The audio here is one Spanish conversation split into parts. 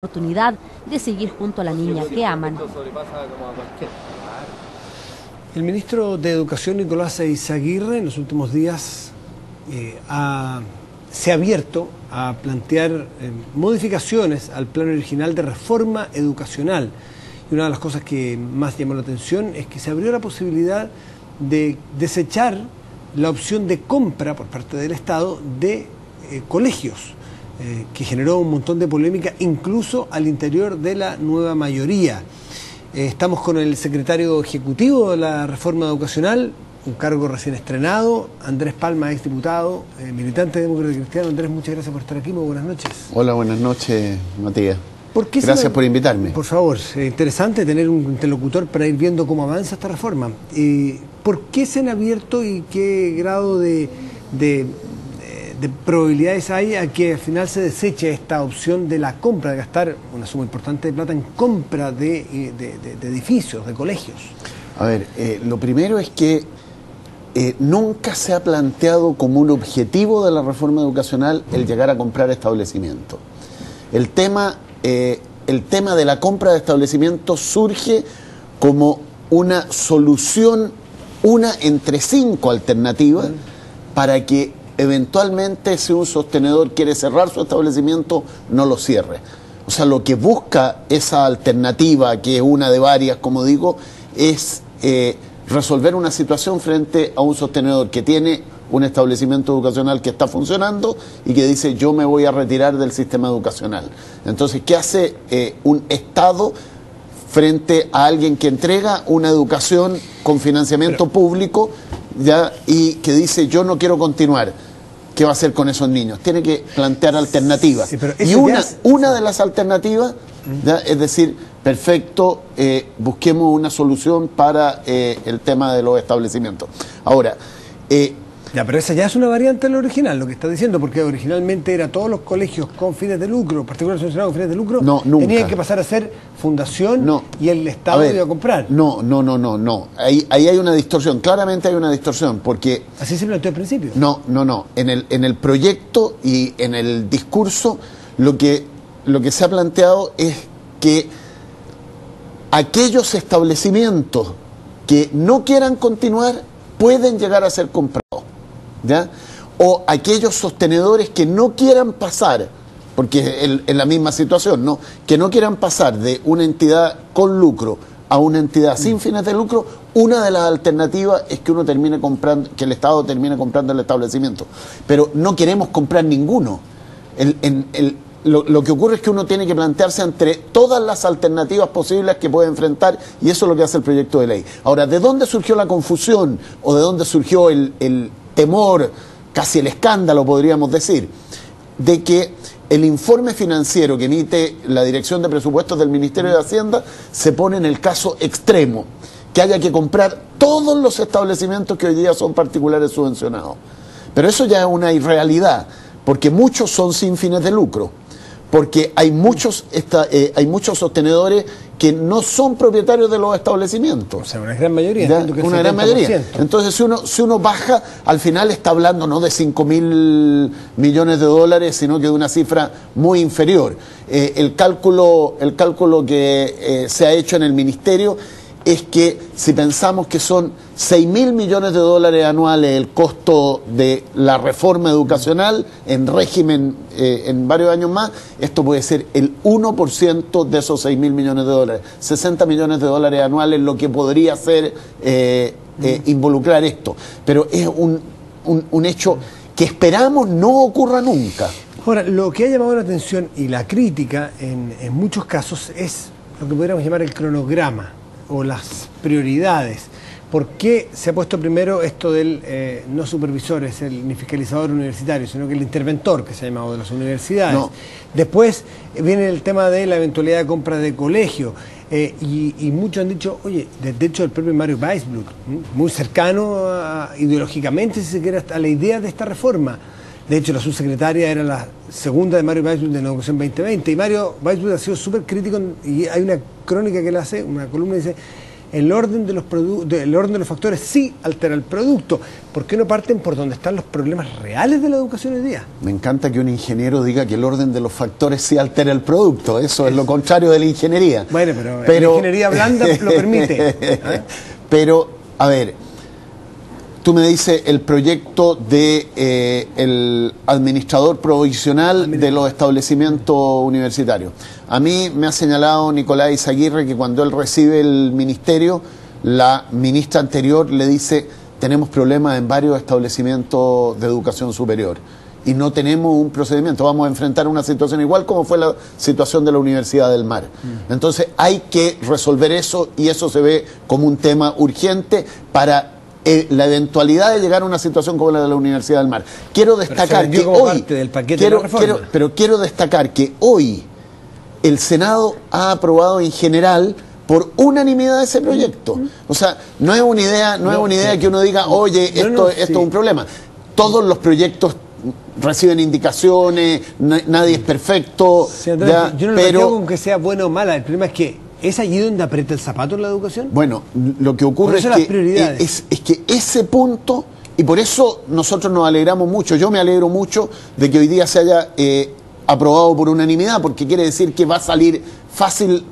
oportunidad de seguir junto a la niña que aman. El ministro de Educación, Nicolás Eyzaguirre, en los últimos días se ha abierto a plantear modificaciones al plan original de reforma educacional. Y una de las cosas que más llamó la atención es que se abrió la posibilidad de desechar la opción de compra por parte del Estado de colegios, que generó un montón de polémica incluso al interior de la nueva mayoría. Estamos con el secretario ejecutivo de la reforma educacional, un cargo recién estrenado, Andrés Palma, exdiputado, militante demócrata cristiano. Andrés, muchas gracias por estar aquí, muy buenas noches. Hola, buenas noches, Matías. Gracias por invitarme. Por favor, interesante tener un interlocutor para ir viendo cómo avanza esta reforma. ¿Por qué se han abierto y qué grado de probabilidades hay a que al final se deseche esta opción de la compra, de gastar una suma importante de plata en compra de edificios, de colegios? A ver, lo primero es que nunca se ha planteado como un objetivo de la reforma educacional el llegar a comprar establecimientos. El tema de la compra de establecimientos surge como una solución, una entre 5 alternativas, para que eventualmente, si un sostenedor quiere cerrar su establecimiento, no lo cierre. O sea, lo que busca esa alternativa, que es una de varias, como digo, es resolver una situación frente a un sostenedor que tiene un establecimiento educacional que está funcionando y que dice: yo me voy a retirar del sistema educacional. Entonces, ¿qué hace un Estado frente a alguien que entrega una educación con financiamiento público, ya, y que dice: yo no quiero continuar? ¿Qué va a hacer con esos niños? Tiene que plantear alternativas. Sí, y una de las alternativas, ¿ya?, es decir, perfecto, busquemos una solución para el tema de los establecimientos. Ahora, ya, pero esa ya es una variante de lo original, lo que está diciendo, porque originalmente era todos los colegios con fines de lucro, particulares funcionarios con fines de lucro, tenían que pasar a ser fundación y el Estado iba a comprar. No. Ahí hay una distorsión, claramente hay una distorsión, porque... ¿Así se planteó al principio? No. En el proyecto y en el discurso, lo que se ha planteado es que aquellos establecimientos que no quieran continuar pueden llegar a ser comprados, ¿ya? O aquellos sostenedores que no quieran pasar, porque en la misma situación, ¿no?, que no quieran pasar de una entidad con lucro a una entidad sin fines de lucro, una de las alternativas es que uno termine comprando, que el Estado termine comprando el establecimiento. Pero no queremos comprar ninguno. Lo que ocurre es que uno tiene que plantearse entre todas las alternativas posibles que puede enfrentar, y eso es lo que hace el proyecto de ley. Ahora, ¿de dónde surgió la confusión o de dónde surgió el temor, casi el escándalo, podríamos decir? De que el informe financiero que emite la Dirección de Presupuestos del Ministerio de Hacienda se pone en el caso extremo, que haya que comprar todos los establecimientos que hoy día son particulares subvencionados. Pero eso ya es una irrealidad, porque muchos son sin fines de lucro, porque hay muchos sostenedores que no son propietarios de los establecimientos. O sea, una gran mayoría. Una gran mayoría. Entonces, si uno baja, al final está hablando no de 5.000 millones de dólares, sino que de una cifra muy inferior. El cálculo que se ha hecho en el Ministerio es que si pensamos que son 6.000 millones de dólares anuales el costo de la reforma educacional en régimen en varios años más, esto puede ser el 1% de esos 6.000 millones de dólares. 60 millones de dólares anuales lo que podría ser involucrar esto. Pero es un hecho que esperamos no ocurra nunca. Ahora, lo que ha llamado la atención y la crítica en muchos casos es lo que podríamos llamar el cronograma o las prioridades. ¿Por qué se ha puesto primero esto del no supervisor, ni fiscalizador universitario, sino que el interventor, que se ha llamado, de las universidades? No. Después viene el tema de la eventualidad de compra de colegio. Y muchos han dicho, oye, de hecho el propio Mario Weisbluth, muy cercano ideológicamente, si se quiere, a la idea de esta reforma. De hecho, la subsecretaria era la segunda de Mario Weisbluth de la Educación 2020, y Mario Weisbluth ha sido súper crítico, y hay una crónica que él hace, una columna, dice: el orden de los factores sí altera el producto. ¿Por qué no parten por donde están los problemas reales de la educación hoy día? Me encanta que un ingeniero diga que el orden de los factores sí altera el producto. Eso es lo contrario de la ingeniería. Bueno, pero la ingeniería blanda lo permite. Pero, a ver, tú me dices el proyecto de el administrador provisional de los establecimientos universitarios. A mí me ha señalado Nicolás Izaguirre que cuando él recibe el ministerio, la ministra anterior le dice: tenemos problemas en varios establecimientos de educación superior y no tenemos un procedimiento, vamos a enfrentar una situación igual como fue la situación de la Universidad del Mar. Entonces hay que resolver eso, y eso se ve como un tema urgente para la eventualidad de llegar a una situación como la de la Universidad del Mar. Quiero destacar que hoy, quiero destacar que hoy el Senado ha aprobado en general por unanimidad ese proyecto. O sea, no es una idea, que uno diga, oye, esto es un problema. Todos los proyectos reciben indicaciones, nadie es perfecto. Sí, Andrés, yo no lo planteo con que sea buena o mala. El problema es que ¿es allí donde aprieta el zapato en la educación? Bueno, lo que ocurre es que ese punto, y por eso nosotros nos alegramos mucho, yo me alegro mucho de que hoy día se haya aprobado por unanimidad, porque quiere decir que va a salir fácil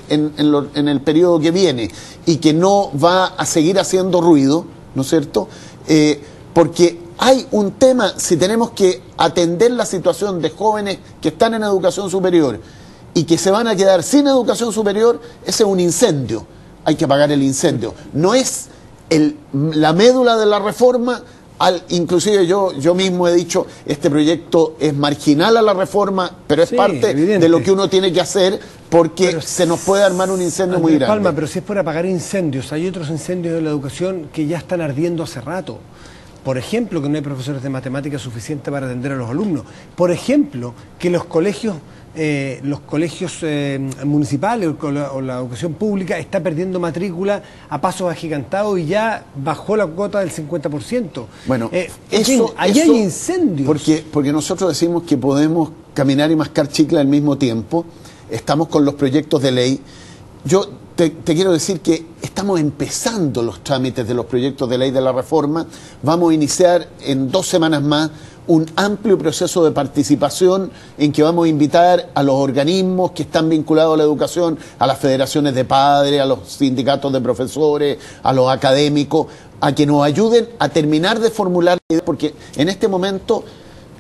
en el periodo que viene y que no va a seguir haciendo ruido, ¿no es cierto? Porque hay un tema, si tenemos que atender la situación de jóvenes que están en educación superior y que se van a quedar sin educación superior, ese es un incendio. Hay que apagar el incendio. No es la médula de la reforma. Inclusive yo mismo he dicho, este proyecto es marginal a la reforma, pero es parte de lo que uno tiene que hacer, porque se nos puede armar un incendio muy grande. Palma, pero si es por apagar incendios, hay otros incendios de la educación que ya están ardiendo hace rato. Por ejemplo, que no hay profesores de matemáticas suficientes para atender a los alumnos. Por ejemplo, que los colegios municipales o la educación pública está perdiendo matrícula a pasos agigantados y ya bajó la cuota del 50%. Bueno, ahí hay incendios. Porque nosotros decimos que podemos caminar y mascar chicle al mismo tiempo. Estamos con los proyectos de ley. Yo te quiero decir que estamos empezando los trámites de los proyectos de ley de la reforma. Vamos a iniciar en 2 semanas más un amplio proceso de participación en que vamos a invitar a los organismos que están vinculados a la educación, a las federaciones de padres, a los sindicatos de profesores, a los académicos, a que nos ayuden a terminar de formular, porque en este momento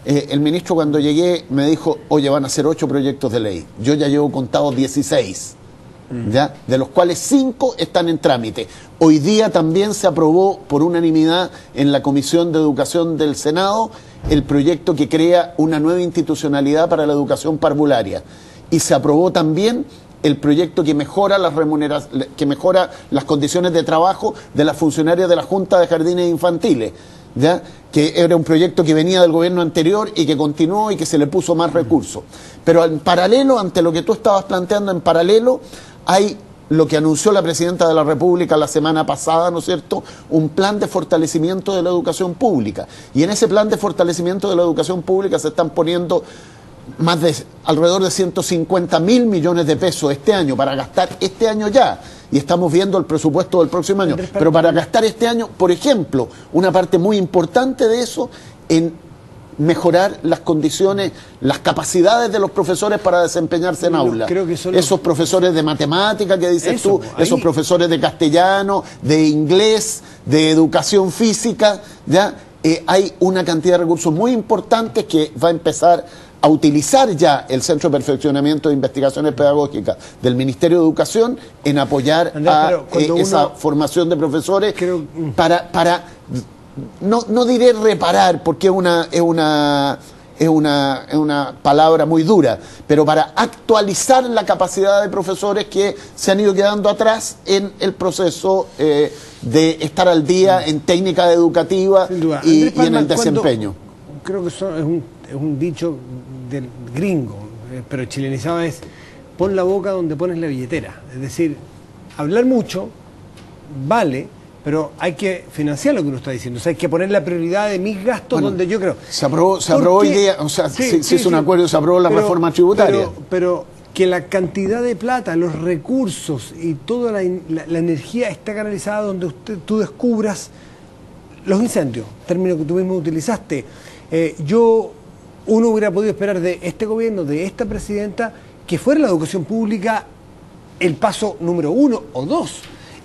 el ministro, cuando llegué, me dijo: oye, van a ser 8 proyectos de ley. Yo ya llevo contados 16. ¿Ya? De los cuales 5 están en trámite. Hoy día también se aprobó por unanimidad en la Comisión de Educación del Senado el proyecto que crea una nueva institucionalidad para la educación parvularia, y se aprobó también el proyecto que mejora las condiciones de trabajo de las funcionarias de la Junta de Jardines Infantiles, ¿ya? Que era un proyecto que venía del gobierno anterior y que continuó y que se le puso más recursos. Pero en paralelo, ante lo que tú estabas planteando, en paralelo hay lo que anunció la Presidenta de la República la semana pasada, ¿no es cierto?, un plan de fortalecimiento de la educación pública. Y en ese plan de fortalecimiento de la educación pública se están poniendo alrededor de 150.000 millones de pesos este año, para gastar este año ya. Y estamos viendo el presupuesto del próximo año. Pero para gastar este año, por ejemplo, una parte muy importante de eso en mejorar las condiciones, las capacidades de los profesores para desempeñarse en aula. Esos profesores de matemática que dices tú, esos profesores de castellano, de inglés, de educación física, ¿ya? Hay una cantidad de recursos muy importantes que va a empezar a utilizar ya el Centro de Perfeccionamiento de Investigaciones Pedagógicas del Ministerio de Educación en apoyar esa formación de profesores para no diré reparar, porque es una palabra muy dura, pero para actualizar la capacidad de profesores que se han ido quedando atrás en el proceso de estar al día en técnica educativa y en el desempeño. Creo que eso es un dicho del gringo, pero chilenizado es: pon la boca donde pones la billetera. Es decir, hablar mucho vale, pero hay que financiar lo que uno está diciendo. O sea, hay que poner la prioridad de mis gastos donde yo creo. Se aprobó hoy día, o sea, se hizo un acuerdo, se aprobó la reforma tributaria. Pero que la cantidad de plata, los recursos y toda la energía está canalizada donde tú descubras los incendios, término que tú mismo utilizaste. Uno hubiera podido esperar de este gobierno, de esta presidenta, que fuera la educación pública el paso número 1 o 2.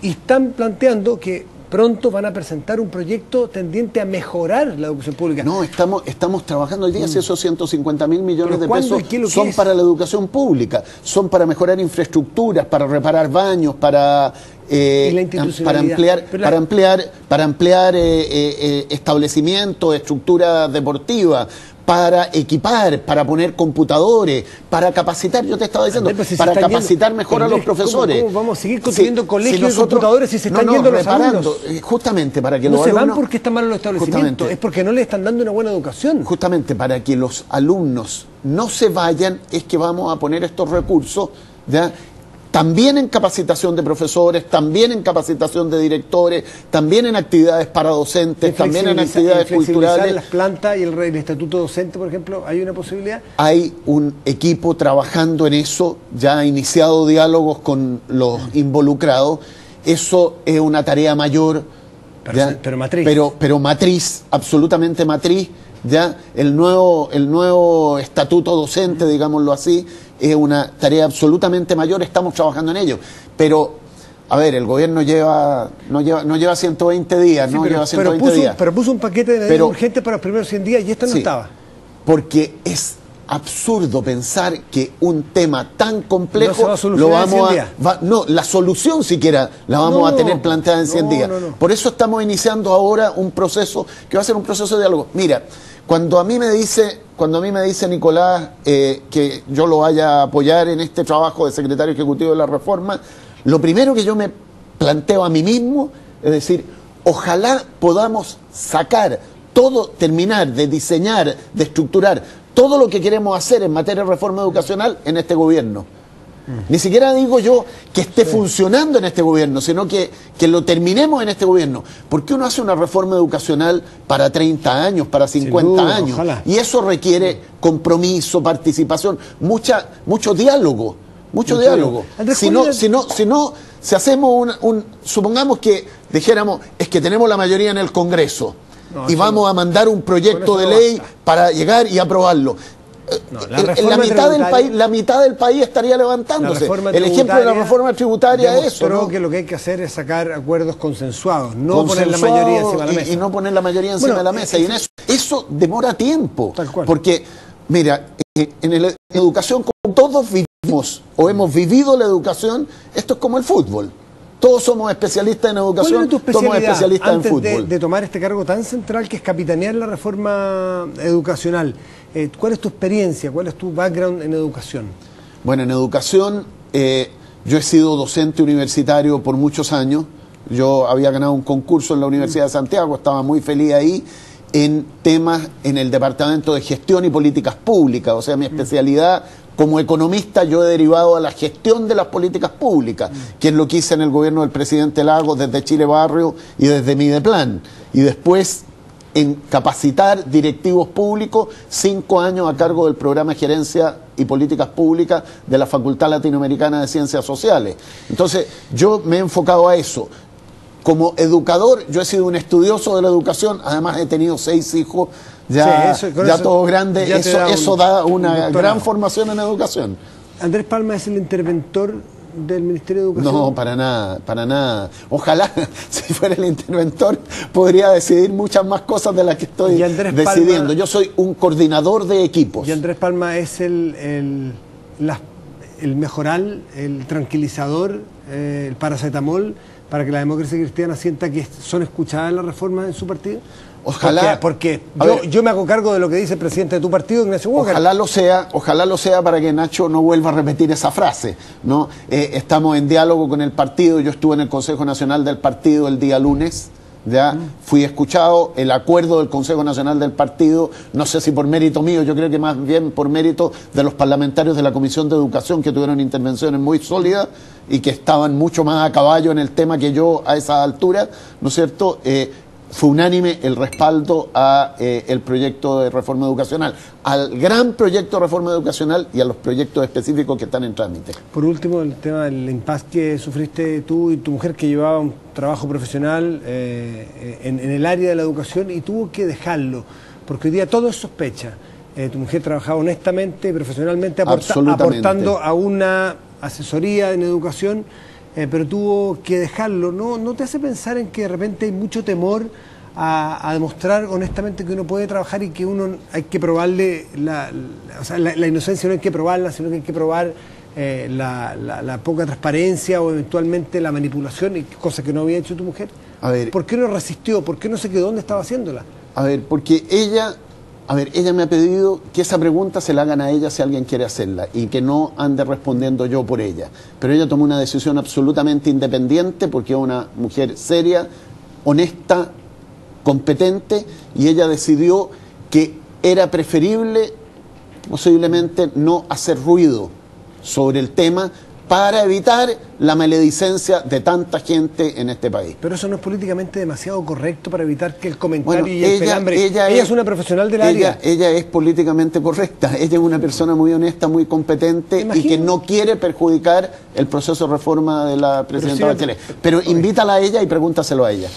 Y están planteando que pronto van a presentar un proyecto tendiente a mejorar la educación pública. No, estamos trabajando hoy día, si esos 150.000 millones de pesos son es? Para la educación pública, son para mejorar infraestructuras, para reparar baños, para ampliar establecimientos, estructuras deportivas, para equipar, para poner computadores, para capacitar, yo te estaba diciendo, Andrés, si para capacitar mejor a los profesores. ¿Cómo vamos a seguir construyendo colegios de computadores si se están yendo los alumnos? Justamente para que no los se alumnos... van porque están malos los establecimientos, es porque no le están dando una buena educación. Justamente para que los alumnos no se vayan es que vamos a poner estos recursos, ¿ya? También en capacitación de profesores, también en capacitación de directores, también en actividades para docentes, también en actividades culturales. Las plantas y el estatuto docente, por ejemplo, ¿hay una posibilidad? Hay un equipo trabajando en eso, ya ha iniciado diálogos con los involucrados. Eso es una tarea mayor, pero matriz. Pero matriz, absolutamente matriz. Ya el nuevo estatuto docente, digámoslo así, es una tarea absolutamente mayor, estamos trabajando en ello. Pero, a ver, el gobierno no lleva 120 días, sí, no pero, lleva 120 días. Pero puso un paquete de medidas urgentes para los primeros 100 días y esto no estaba. Porque es absurdo pensar que un tema tan complejo lo vamos no, la solución siquiera la vamos a tener planteada en 100 días. Por eso estamos iniciando ahora un proceso que va a ser un proceso de diálogo. Mira, cuando a mí me dice Nicolás que yo lo vaya a apoyar en este trabajo de secretario ejecutivo de la reforma, lo primero que yo me planteo a mí mismo es decir, ojalá podamos terminar de diseñar, de estructurar todo lo que queremos hacer en materia de reforma educacional en este gobierno. Ni siquiera digo yo que esté funcionando en este gobierno, sino que lo terminemos en este gobierno. Porque uno hace una reforma educacional para 30 años, para 50 años. Ojalá. Y eso requiere compromiso, participación, mucho diálogo. Mucho diálogo. Andrés, si hacemos supongamos que dijéramos, es que tenemos la mayoría en el Congreso y vamos a mandar un proyecto de ley para llegar y aprobarlo. La mitad del país estaría levantándose. El ejemplo de la reforma tributaria es eso. Creo que lo que hay que hacer es sacar acuerdos consensuados, no poner la mayoría encima de la mesa. Y no poner la mayoría encima de la mesa. Y en eso demora tiempo. Tal cual. Porque, mira, en la educación, como todos vivimos o hemos vivido la educación, esto es como el fútbol. Todos somos especialistas en educación, somos especialistas en fútbol. Antes de tomar este cargo tan central que es capitanear la reforma educacional, ¿cuál es tu experiencia? ¿Cuál es tu background en educación? Bueno, en educación yo he sido docente universitario por muchos años. Yo había ganado un concurso en la Universidad de Santiago, estaba muy feliz ahí en temas en el Departamento de Gestión y Políticas Públicas. O sea, mi especialidad como economista yo he derivado a la gestión de las políticas públicas, que es lo que hice en el gobierno del presidente Lagos desde Chile Barrio y desde Mideplan. Y después en capacitar directivos públicos, 5 años a cargo del programa de Gerencia y Políticas Públicas de la Facultad Latinoamericana de Ciencias Sociales. Entonces, yo me he enfocado a eso. Como educador, yo he sido un estudioso de la educación, además he tenido 6 hijos, ya todos grandes, eso da una gran formación en educación. ¿Andrés Palma es el interventor del Ministerio de Educación? No, para nada. Ojalá, si fuera el interventor, podría decidir muchas más cosas de las que estoy decidiendo. Yo soy un coordinador de equipos. ¿Y Andrés Palma es el mejoral, el tranquilizador, el paracetamol para que la democracia cristiana sienta que son escuchadas en las reformas en su partido? Ojalá. Porque yo me hago cargo de lo que dice el presidente de tu partido, Ignacio Walker. Ojalá lo sea para que Nacho no vuelva a repetir esa frase, ¿no? Estamos en diálogo con el partido. Yo estuve en el Consejo Nacional del Partido el día lunes. Ya fui escuchado. El acuerdo del Consejo Nacional del Partido, no sé si por mérito mío, yo creo que más bien por mérito de los parlamentarios de la Comisión de Educación, que tuvieron intervenciones muy sólidas y que estaban mucho más a caballo en el tema que yo a esa altura, ¿no es cierto? fue unánime el respaldo a el proyecto de reforma educacional, al gran proyecto de reforma educacional y a los proyectos específicos que están en trámite. Por último, el tema del impasse que sufriste tú y tu mujer, que llevaba un trabajo profesional en el área de la educación y tuvo que dejarlo, porque hoy día todo es sospecha. Tu mujer trabajaba honestamente y profesionalmente aportando a una asesoría en educación, pero tuvo que dejarlo. ¿No te hace pensar en que de repente hay mucho temor a demostrar honestamente que uno puede trabajar y que uno hay que probarle la inocencia? No hay que probarla, sino que hay que probar la poca transparencia o eventualmente la manipulación, y cosa que no había hecho tu mujer. A ver, ¿por qué no resistió? ¿Por qué no se quedó donde estaba haciéndola? A ver, porque ella me ha pedido que esa pregunta se la hagan a ella si alguien quiere hacerla y que no ande respondiendo yo por ella. Pero ella tomó una decisión absolutamente independiente porque es una mujer seria, honesta, competente, y ella decidió que era preferible posiblemente no hacer ruido sobre el tema para evitar la maledicencia de tanta gente en este país. Pero eso no es políticamente demasiado correcto para evitar que el comentario y el pelambre... Ella es una profesional del área. Ella es políticamente correcta. Ella es una persona muy honesta, muy competente y que no quiere perjudicar el proceso de reforma de la presidenta Bachelet. Pero invítala a ella y pregúntaselo a ella.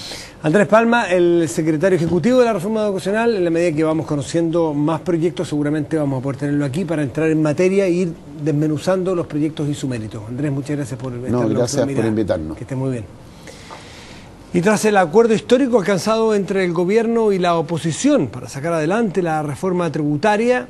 Andrés Palma, el secretario ejecutivo de la reforma educacional. En la medida que vamos conociendo más proyectos, seguramente vamos a poder tenerlo aquí para entrar en materia e ir desmenuzando los proyectos y su mérito. Andrés, muchas gracias por estar. Gracias por invitarnos. Que esté muy bien. Y tras el acuerdo histórico alcanzado entre el gobierno y la oposición para sacar adelante la reforma tributaria,